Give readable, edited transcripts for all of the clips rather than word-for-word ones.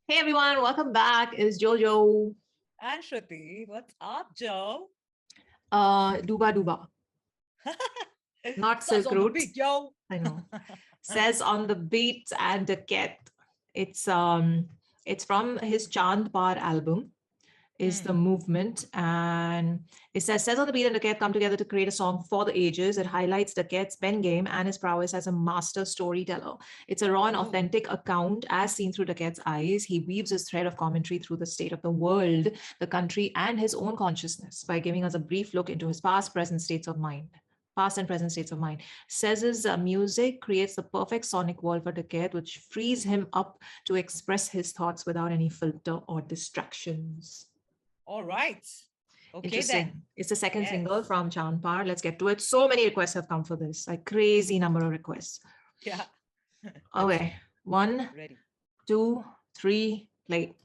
Hey everyone, welcome back. It's Jojo. And Shruti, what's up, Joe? Dooba Dooba, not Sez Silk on the Route. beat, yo. I know. Says on the beat and Dakait. It's from his Chaand Paar album. Is the movement, and it says on the beat and Dakait come together to create a song for the ages. It highlights Dakait's pen game and his prowess as a master storyteller. It's a raw and authentic account as seen through Dakait's eyes. He weaves his thread of commentary through the state of the world, the country, and his own consciousness by giving us a brief look into his past and present states of mind. Sez's music creates the perfect sonic wall for Dakait, which frees him up to express his thoughts without any filter or distractions. All right. Okay, Interesting. then. It's the second single from Chaand Paar. Let's get to it. So many requests have come for this, like crazy number of requests. Yeah. Okay. 1, Ready. 2, 3, play.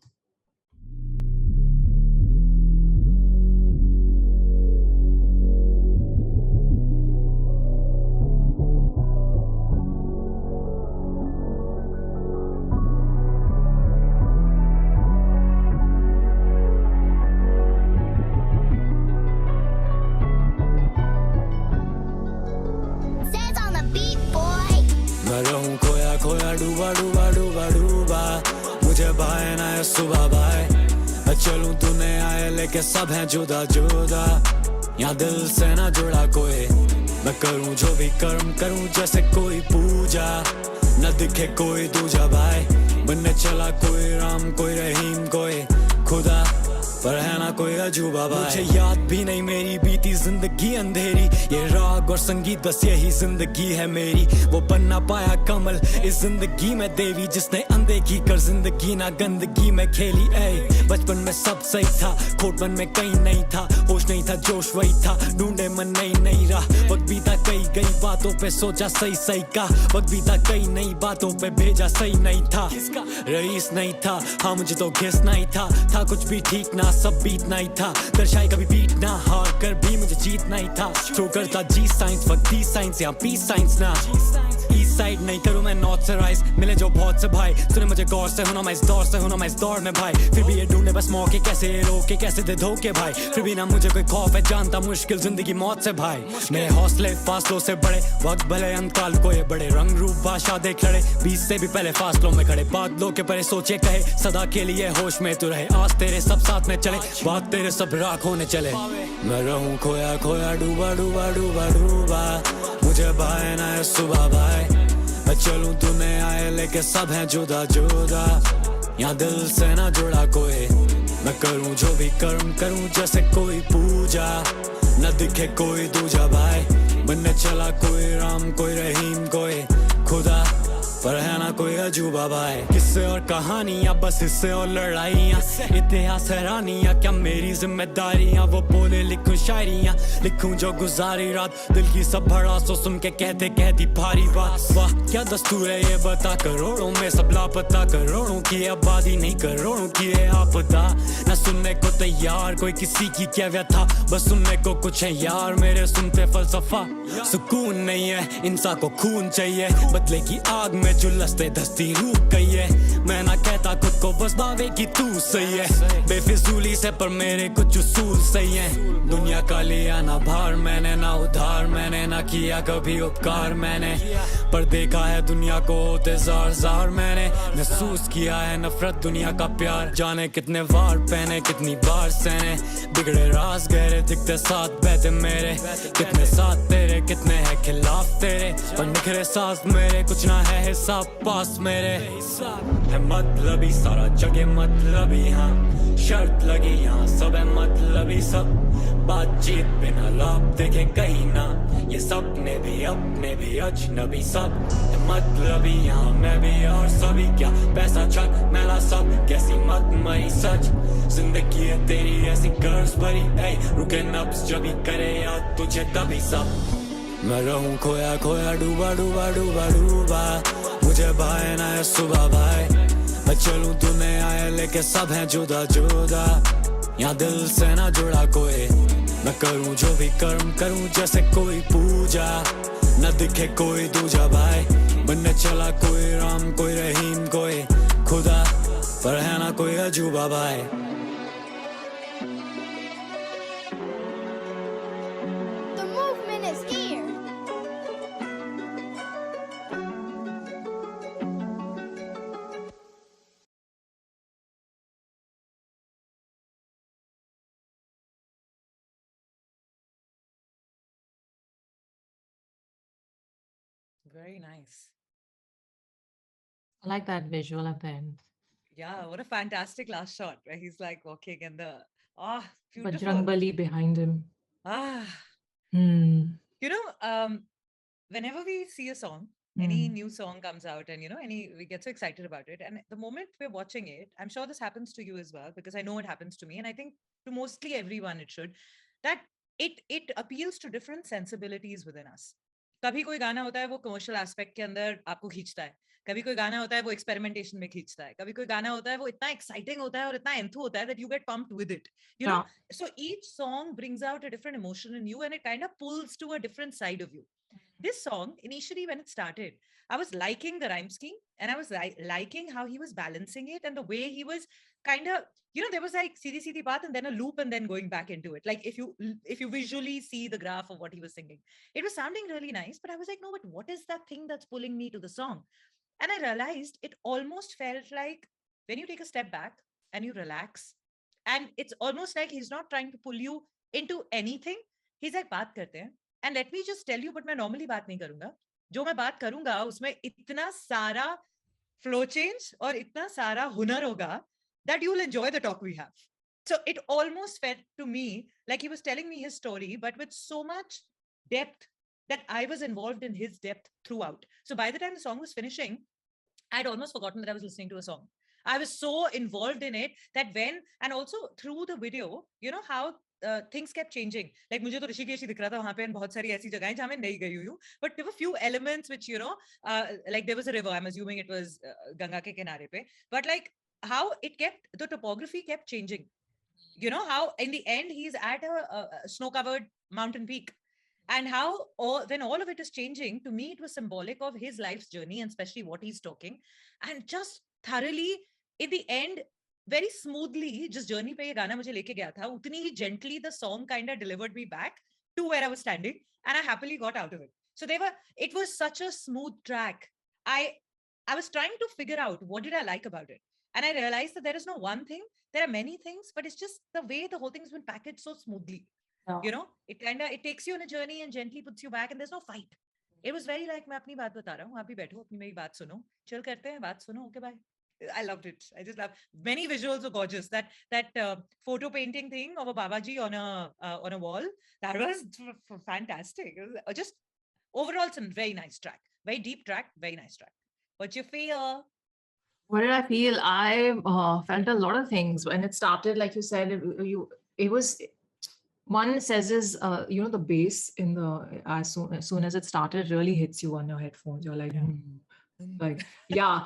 Sez on the beat, boy. मैं रहूं खोया खोया डूबा डूबा डूबा डूबा मुझे भाए ना ये सुबह भाए मैं चलूं तू नहीं आए लेके सब हैं जुदा जुदा यहाँ दिल से ना जुड़ा कोई मैं करूं जो भी कर्म करूं जैसे कोई पूजा न दिखे कोई दूजा भाई बनने चला कोई राम कोई रहीम कोई खुदा पर है ना कोई अजूबा भाई मुझे याद भी नहीं मेरी बीती जिंदगी अंधेरी ये राग और संगीत बस यही जिंदगी है मेरी वो बन ना पाया कमल इस जिंदगी में देवी जिसने अनदेखी कर जिंदगी ना गंदगी में खेली ऐ बचपन में सब सही था खोट मन में कहीं नहीं था होश नहीं था जोश वही था ढूंढे मन नहीं रहा वक्त बीता कई बातों पे सोचा सही सही का वक्त बीता कई नई बातों पे भेजा सही नहीं था रईस नहीं था हाँ मुझे तो घिस नहीं था कुछ भी ठीक ना सब बीत नहीं था दर्शाई कभी बीट ना हार कर भी मुझे जीत नहीं था थ्रो करता जी साइंस फक दी साइंस या पी साइंस ना ईस्ट साइड नहीं करूं मैं नॉर्थ से राइज मिले जो बहुत से भाई सुने मुझे गौर से होना मैं इस दौर से होना मैं इस दौर में भाई फिर भी ये ढूंढे बस मौके कैसे रोके कैसे दे धोखे भाई फिर भी ना मुझे कोई खौफ है जानता मुश्किल जिंदगी मौत से भाई मेरे हौसले फासलों से बड़े वक्त भले अंतकाल को ये बड़े रंग रूप भाषा देख लड़े 20 से भी पहले फासलों में खड़े बादलों के परे सोचे कहे सदा के लिए होश में तू रहे आज तेरे सब साथ में चले बात तेरे सब राख होने चले मैं रहूं खोया खोया डूबा डूबा डूबा डूबा मुझे भाए ना ये सुबह भाई मैं चलूं तू नहीं आए लेके सब हैं जुदा जुदा यहाँ दिल से ना जुड़ा कोई मैं करूं जो भी कर्म करूं जैसे कोई पूजा न दिखे कोई दूजा भाई बनने चला कोई राम कोई रहीम कोई खुदा पर है ना कोई अजूबा भाई किस्से और कहानियां बस हिस्से और लड़ाइयां इतिहास हैरानियां क्या मेरी जिम्मेदारियां वो बोले लिखूं शायरियां लिखूं जो गुजारी रात दिल की सब भड़ासों सुन के कहती भारी बात वाह क्या दस्तूर है ये बता करोड़ों में सब लापता करोड़ों की आबादी नहीं करोड़ों की है आपदा न सुनने को तैयार कोई किसी की क्या व्यथा बस सुनने को कुछ है यार मेरे सुनते फलसफा सुकून नहीं है इंसान को खून चाहिए बदले की आग में जुलसते धसती रूप गई है मैं ना कहता खुद को बस दावे की तू सही है बेफिजूली से पर मेरे कुछ उसूल सही है दुनिया का लिया ना भार मैंने ना उधार मैंने ना किया कभी उपकार मैंने पर देखा है दुनिया को होते जार मैंने महसूस किया है नफरत दुनिया का प्यार जाने कितने वार पहने कितनी बार सहने बिगड़े राज गहरे दिखते साथ बहते मेरे कितने साथ तेरे कितने हैं खिलाफ तेरे पर निखरे सांस मेरे कुछ ना है हिसाब पास मेरे है मतलबी सारा जगह मतलबी हाँ शर्त लगी यहाँ सब है मतलबी सब बातचीत बिना लाभ देखे कहीं ना ये सपने भी अपने भी अजनबी सब है मतलबी यहाँ मैं भी और सभी क्या पैसा छक मेला सब कैसी मत मई सच जिंदगी है तेरी ऐसी कर्ज भरी ऐ रुके नब्ज जब करे याद तुझे तभी सब मैं रहूं खोया खोया डूबा डूबा डूबा डूबा मुझे भाए ना ये सुबह भाई मैं चलूं तू नहीं आए लेके सब हैं जुदा जुदा यहाँ दिल से ना जुड़ा कोई मैं करूं जो भी कर्म करूं जैसे कोई पूजा न दिखे कोई दूजा भाई बनने चला कोई राम कोई रहीम कोई खुदा पर है ना कोई अजूबा भाई The movement is here. Very nice. I like that visual at the end. Yeah, what a fantastic last shot where he's like walking and the beautiful. Bajrang Bali behind him. Ah, Hmm. you know, whenever we see a song, any new song comes out, and we get so excited about it. And the moment we're watching it, I'm sure this happens to you as well, because I know it happens to me, and I think to mostly everyone it should, that it appeals to different sensibilities within us. कभी कोई गाना होता है वो commercial aspect के अंदर आपको खींचता है, कभी कोई गाना होता है वो एक्सपेरिमेंटेशन में खींचता है, कभी कोई गाना होता है वो इतना एक्साइटिंग होता है और इतना एंथू होता है that you get pumped with it, you know. So each song brings out a different emotion in you, and it kind of pulls to a different side of you. This song, initially when it started, I was liking the rhyme scheme, and I was liking how he was balancing it, and the way he was kind of, there was like seedhi baat and then a loop and then going back into it. Like if you visually see the graph of what he was singing, it was sounding really nice, but I was like, no, but what is that thing that's pulling me to the song? And I realized it almost felt like when you take a step back and you relax, and it's almost like he's not trying to pull you into anything. He's like, baat karte hain. And let me just tell you, but मैं normally बात नहीं करूंगा. जो मैं बात करूंगा उसमें इतना सारा flow change और इतना सारा हुनर होगा that you'll enjoy the talk we have. So it almost felt to me like he was telling me his story, but with so much depth that I was involved in his depth throughout. So by the time the song was finishing, I'd almost forgotten that I was listening to a song. I was so involved in it that and also through the video, how things kept changing. Like मुझे तो ऋषिकेश ही दिख रहा था वहाँ पे, बहुत सारी ऐसी जगहें जहाँ मैं नहीं गई हुई हूँ. But there were few elements which, like there was a river. I'm assuming it was Ganga ke kinare pe. But like how the topography kept changing. How in the end he's at a snow-covered mountain peak. And how when all of it is changing, to me, it was symbolic of his life's journey, and especially what he's talking. And just thoroughly, in the end, very smoothly, just journey pe ye gana mujhe leke gaya tha, utni hi gently the song kind of delivered me back to where I was standing, and I happily got out of it. So it was such a smooth track. I was trying to figure out what did I like about it. And I realized that there is no one thing. There are many things, but it's just the way the whole thing's been packaged so smoothly. It takes you on a journey and gently puts you back, and there's no fight. It was very like, मैं अपनी बात बता रहा हूँ, आप भी बैठो, अपनी मेरी बात सुनो, chill करते हैं, बात सुनो, okay, bye. I loved it. I just love many visuals were gorgeous. That photo painting thing of a Babaji on a wall, that was fantastic. It was just overall, it's a very nice track, very deep track, very nice track. What's your feel? What did I feel? I felt a lot of things when it started. Like you said, it was one says is the bass in the as soon as it started, it really hits you on your headphones. You're like, like yeah.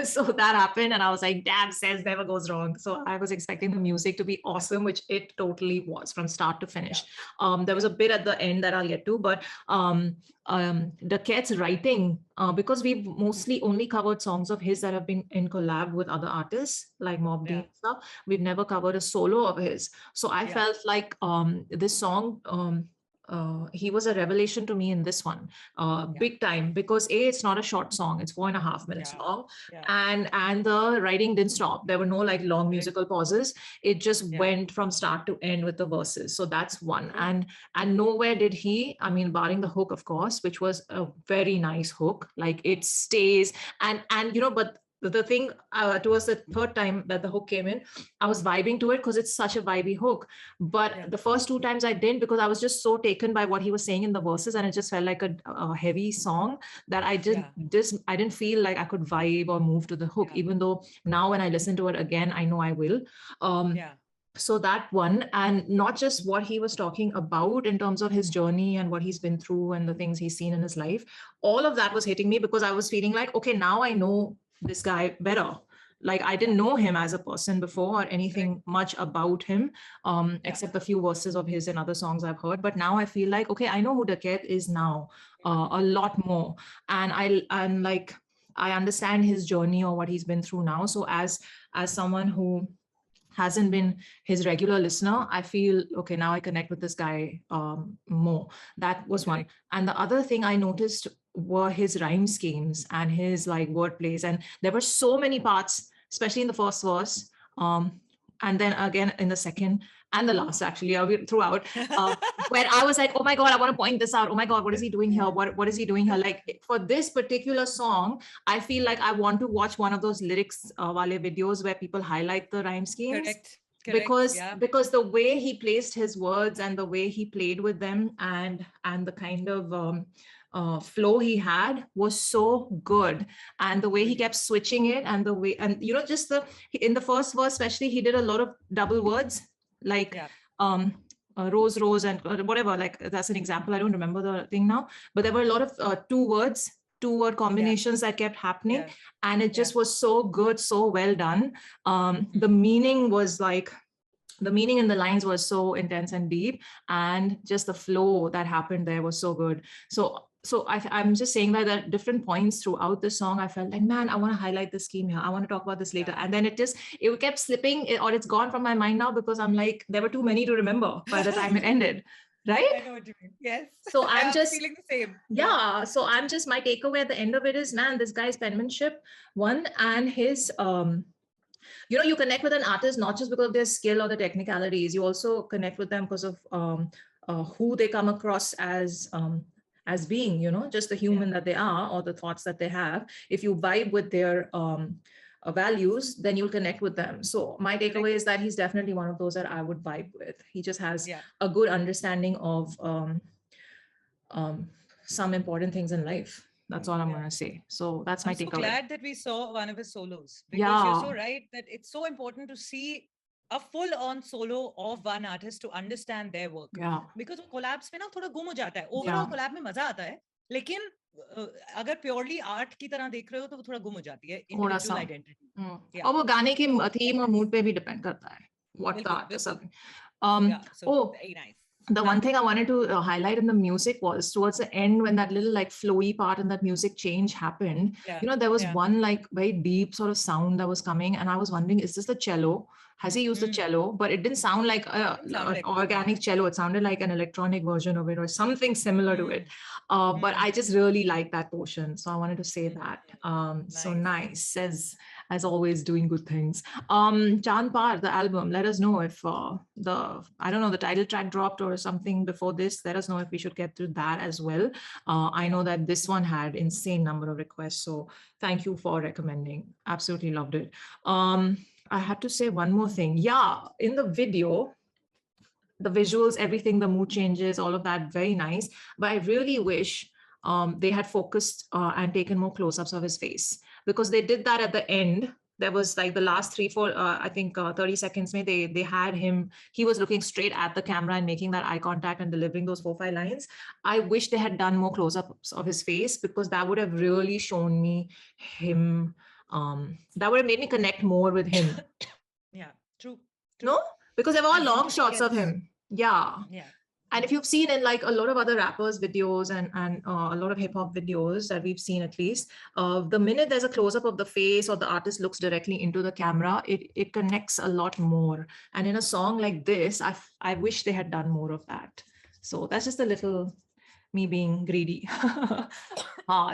So that happened, and I was like, damn, Sez never goes wrong. So I was expecting the music to be awesome, which it totally was from start to finish. There was a bit at the end that I'll get to, but Dakait's writing, because we've mostly only covered songs of his that have been in collab with other artists like Mobb Deep and stuff. We've never covered a solo of his. So I felt like this song, he was a revelation to me in this one, big time, because it's not a short song, it's 4.5 minutes long, and the writing didn't stop. There were no like long musical pauses. It just went from start to end with the verses. So that's one. And nowhere did he, I mean, barring the hook, of course, which was a very nice hook, like it stays, and but the thing towards the third time that the hook came in, I was vibing to it because it's such a vibey hook. But the first 2 times I didn't, because I was just so taken by what he was saying in the verses, and it just felt like a heavy song that I didn't feel like I could vibe or move to the hook, even though now when I listen to it again, I know I will. So that one, and not just what he was talking about in terms of his journey and what he's been through and the things he's seen in his life, all of that was hitting me, because I was feeling like, okay, now I know this guy better. Like I didn't know him as a person before or anything much about him, except a few verses of his and other songs I've heard. But now I feel like, okay, I know who Dakait is now, a lot more. And I'm like, I understand his journey or what he's been through now. So as someone who hasn't been his regular listener, I feel, okay, now I connect with this guy more. That was one. And the other thing I noticed were his rhyme schemes and his like word plays. And there were so many parts, especially in the first verse. And then again in the second and the last, actually, throughout, where I was like, oh my God, I want to point this out. Oh my God, what is he doing here? What is he doing here? Like for this particular song, I feel like I want to watch one of those lyrics wale videos where people highlight the rhyme schemes. Correct. Because the way he placed his words and the way he played with them and the kind of flow he had was so good, and the way he kept switching it, and the way, and you know, just in the first verse especially, he did a lot of double words, like rose and whatever, like that's an example. I don't remember the thing now, but there were a lot of two-word combinations that kept happening, and it just was so good, so well done. The meaning was like, the meaning in the lines was so intense and deep, and just the flow that happened there was so good. So I'm just saying that at different points throughout the song, I felt like, man, I want to highlight this scheme here. I want to talk about this later. And then it kept slipping, or it's gone from my mind now, because I'm like, there were too many to remember by the time it ended. Right? I know what you mean. Yes. So I'm just feeling the same. Yeah. So my takeaway at the end of it is, man, this guy's penmanship, one, and his, you know, you connect with an artist, not just because of their skill or the technicalities, you also connect with them because of who they come across as being, you know, just the human that they are, or the thoughts that they have. If you vibe with their values, then you'll connect with them. So my takeaway is that he's definitely one of those that I would vibe with. He just has a good understanding of some important things in life. That's all I'm going to say. So that's my takeaway. I'm so glad that we saw one of his solos, because you're so right that it's so important to see a full-on solo of one artist to understand their work. Because collabs में ना थोड़ा गुम हो जाता है. Overall collab में मजा आता है, लेकिन अगर purely art की तरह देख रहे हो तो वो थोड़ा गुम हो जाती है. Individual identity. और वो गाने की theme और mood पे भी depend करता है. What the artist is. Very nice. The one thing I wanted to highlight in the music was towards the end, when that little like flowy part and that music change happened, you know, there was one like very deep sort of sound that was coming, and I was wondering, is this the cello? Has he used the cello? But it didn't sound like an organic cello. It sounded like an electronic version of it or something similar to it. But I just really like that portion. So I wanted to say that. So nice. Says, as always, doing good things. Chaand Paar, the album, let us know if the title track dropped or something before this. Let us know if we should get through that as well. I know that this one had insane number of requests. So thank you for recommending. Absolutely loved it. I had to say one more thing. Yeah, in the video, the visuals, everything, the mood changes, all of that, very nice. But I really wish they had focused and taken more close-ups of his face, because they did that at the end. There was like the last 30 seconds, they had him, he was looking straight at the camera and making that eye contact and delivering those 4-5 lines. I wish they had done more close-ups of his face, because that would have really shown me him. That would have made me connect more with him. True. No, because there were all long shots of him. And if you've seen in like a lot of other rappers videos and a lot of hip hop videos that we've seen, at least, the minute there's a close-up of the face or the artist looks directly into the camera, it connects a lot more. And in a song like this, I wish they had done more of that. So that's just a little me being greedy.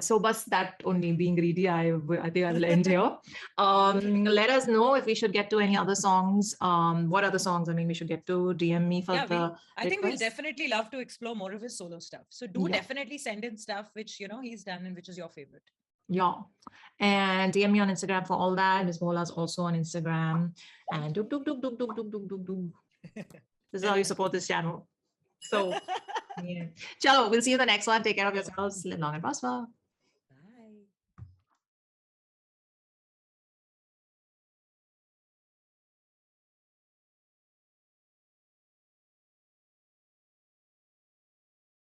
So bus that only being greedy, I think I will end here. Let us know if we should get to any other songs. What other songs we should get to. DM me for I think we'll definitely love to explore more of his solo stuff. So do definitely send in stuff which, you know, he's done and which is your favorite. And DM me on Instagram for all that. Miss Bola's also on Instagram. And this is how you support this channel. So Chalo, we'll see you in the next one. Take care of yourselves. Live long and prosper.